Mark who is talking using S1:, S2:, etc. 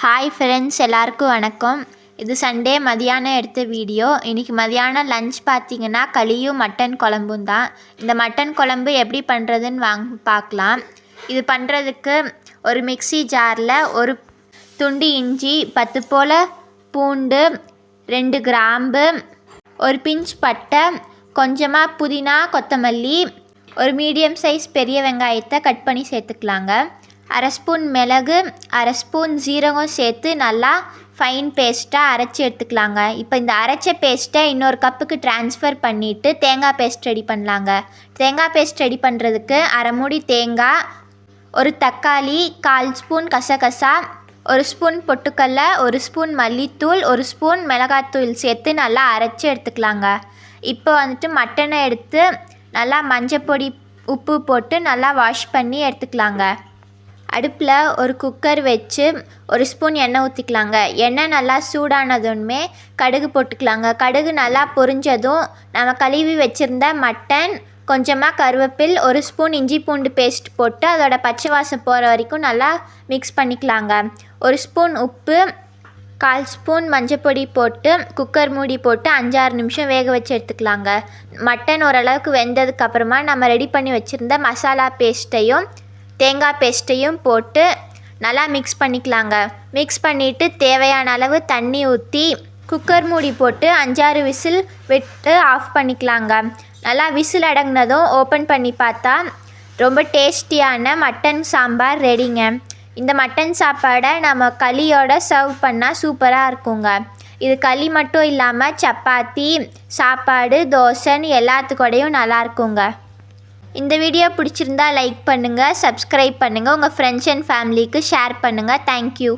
S1: Hi friends, எல்லாருக்கும் வணக்கம். இது சண்டே மதியானம் எடுத்த வீடியோ. இன்றைக்கி மதியானம் லஞ்ச் பார்த்திங்கன்னா களியும் மட்டன் குழம்பும் தான். இந்த மட்டன் குழம்பு எப்படி பண்ணுறதுன்னு பார்க்கலாம். இது பண்ணுறதுக்கு ஒரு மிக்ஸி ஜாரில் ஒரு துண்டு இஞ்சி, 10 போல் பூண்டு, 2 கிராம்பு, ஒரு பிஞ்ச் பட்டை, கொஞ்சமாக புதினா, கொத்தமல்லி, ஒரு மீடியம் சைஸ் பெரிய வெங்காயத்தை கட் பண்ணி சேர்த்துக்கலாங்க. 1/2 ஸ்பூன் மிளகு, 1/2 ஸ்பூன் ஜீரகம் சேர்த்து நல்லா ஃபைன் பேஸ்ட்டாக அரைச்சி எடுத்துக்கலாங்க. இப்போ இந்த அரைச்ச பேஸ்ட்டை இன்னொரு கப்புக்கு ட்ரான்ஸ்ஃபர் பண்ணிவிட்டு தேங்காய் பேஸ்ட் ரெடி பண்ணலாங்க. தேங்காய் பேஸ்ட் ரெடி பண்ணுறதுக்கு 1/2 மூடி தேங்காய், ஒரு தக்காளி, 1/4 ஸ்பூன் கசகசா, 1 ஸ்பூன் பொட்டுக்கடலை, 1 ஸ்பூன் மல்லித்தூள், 1 ஸ்பூன் மிளகாத்தூள் சேர்த்து நல்லா அரைச்சி எடுத்துக்கலாங்க. இப்போ மட்டனை எடுத்து நல்லா மஞ்சப்பொடி, உப்பு போட்டு நல்லா வாஷ் பண்ணி எடுத்துக்கலாங்க. அடுப்பில் ஒரு குக்கர் வச்சு 1 ஸ்பூன் எண்ணெய் ஊற்றிக்கலாங்க. எண்ணெய் நல்லா சூடானதுமே கடுகு போட்டுக்கலாங்க. கடுகு நல்லா பொரிஞ்சதும் நம்ம கழுவி வச்சுருந்த மட்டன், கொஞ்சமாக கருவேப்பில், 1 ஸ்பூன் இஞ்சி பூண்டு பேஸ்ட் போட்டு அதோட பச்சை வாசம் போகிற வரைக்கும் நல்லா மிக்ஸ் பண்ணிக்கலாங்க. 1 ஸ்பூன் உப்பு, 1/4 ஸ்பூன் மஞ்சப்பொடி போட்டு குக்கர் மூடி போட்டு 5-6 நிமிஷம் வேக வச்சு எடுத்துக்கலாங்க. மட்டன் ஓரளவுக்கு வெந்ததுக்கப்புறமா நம்ம ரெடி பண்ணி வச்சுருந்த மசாலா பேஸ்ட்டையும் தேங்காய் பேஸ்ட்டையும் போட்டு நல்லா மிக்ஸ் பண்ணிக்கலாங்க. மிக்ஸ் பண்ணிவிட்டு தேவையான அளவு தண்ணி ஊற்றி குக்கர் மூடி போட்டு 5-6 விசில் விட்டு ஆஃப் பண்ணிக்கலாங்க. நல்லா விசில் அடங்கினதும் ஓப்பன் பண்ணி பார்த்தா ரொம்ப டேஸ்டியான மட்டன் சாம்பார் ரெடிங்க. இந்த மட்டன் சாப்பாடை நம்ம களியோட சர்வ் பண்ணால் சூப்பராக இருக்குங்க. இது களி மட்டும் இல்லாமல் சப்பாத்தி, சாப்பாடு, தோசைன்னு எல்லாத்துக்கூடையும் நல்லா இருக்குங்க. இந்த வீடியோ பிடிச்சிருந்தா லைக் பண்ணுங்கள், சப்ஸ்கிரைப் பண்ணுங்கள், உங்கள் ஃப்ரெண்ட்ஸ் அண்ட் ஃபேமிலிக்கு ஷேர் பண்ணுங்கள். தேங்க்யூ.